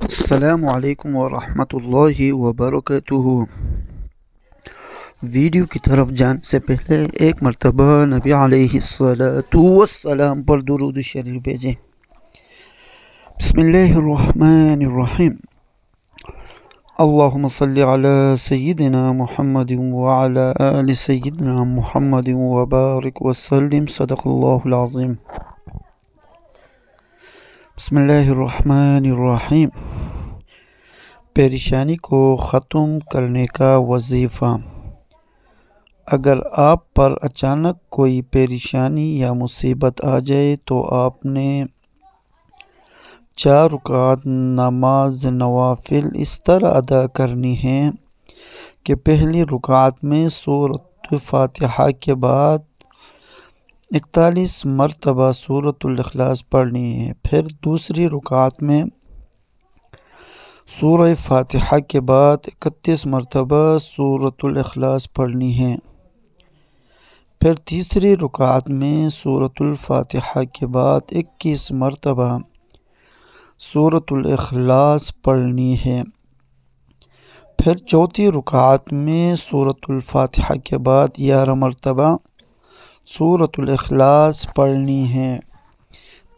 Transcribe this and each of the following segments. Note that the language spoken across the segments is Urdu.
السلام علیکم ورحمۃ اللہ وبرکاتہ۔ ویڈیو کی طرف جانے سے پہلے ایک مرتبہ نبی علیہ السلام پر درود شریف بھیجیں۔ بسم اللہ الرحمن الرحیم۔ اللہم صلی علی سیدنا محمد وعلی آل سیدنا محمد وبارک وسلم، صدق اللہ العظیم۔ بسم اللہ الرحمن الرحیم۔ پریشانی کو ختم کرنے کا وظیفہ۔ اگر آپ پر اچانک کوئی پریشانی یا مصیبت آ جائے تو آپ نے 4 رکعت نماز نوافل اس طرح ادا کرنی ہے کہ پہلی رکعت میں سورۃ فاتحہ کے بعد 41 مرتبہ سورۃ الاخلاص پڑھنی ہے، پھر دوسری رکعت میں سورہ فاتحہ کے بعد 31 مرتبہ سورۃ الاخلاص پڑھنی ہے، پھر تیسری رکعت میں سورۃ الفاتحہ کے بعد 21 مرتبہ سورۃ الاخلاص پڑھنی ہے، پھر چوتھی رکعت میں سورۃ الفاتحہ کے بعد 11 مرتبہ سورۃ الاخلاص پڑھنی ہے،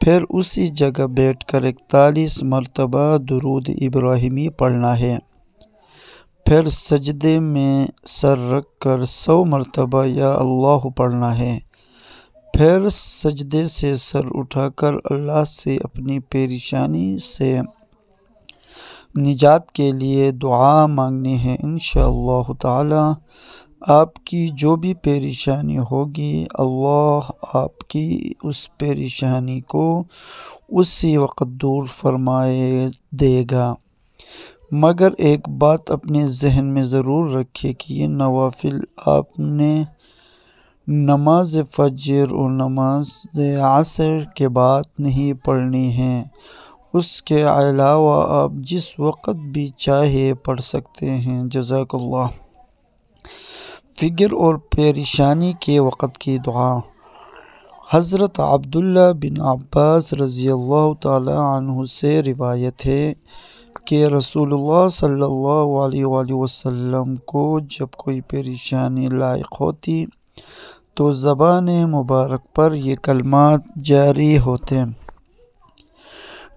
پھر اسی جگہ بیٹھ کر 41 مرتبہ درود ابراہیمی پڑھنا ہے، پھر سجدے میں سر رکھ کر 100 مرتبہ یا اللہ پڑھنا ہے، پھر سجدے سے سر اٹھا کر اللہ سے اپنی پریشانی سے نجات کے لیے دعا مانگنی ہے۔ انشاءاللہ تعالی آپ کی جو بھی پریشانی ہوگی اللہ آپ کی اس پریشانی کو اسی وقت دور فرمائے دے گا، مگر ایک بات اپنے ذہن میں ضرور رکھے کہ یہ نوافل آپ نے نماز فجر اور نماز عصر کے بعد نہیں پڑھنی ہیں، اس کے علاوہ آپ جس وقت بھی چاہے پڑھ سکتے ہیں۔ جزاک اللہ۔ فکر اور پریشانی کے وقت کی دعا۔ حضرت عبداللہ بن عباس رضی اللہ تعالی عنہ سے روایت ہے کہ رسول اللہ صلی اللہ علیہ وآلہ وسلم کو جب کوئی پریشانی لاحق ہوتی تو زبان مبارک پر یہ کلمات جاری ہوتے: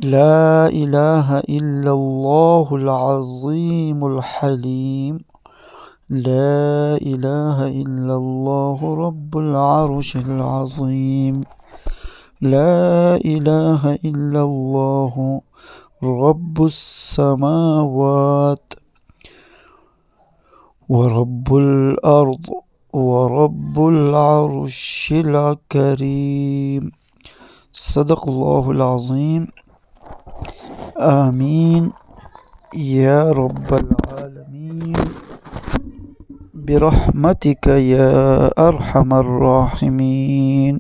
لا الہ الا اللہ العظیم الحلیم، لا الہ الا اللہ رب العرش العظیم، لا الہ الا اللہ رب السماوات ورب الارض ورب العرش الکریم، صدق اللہ العظیم۔ آمین یا رب العالمین برحمتک یا ارحم الراحمین۔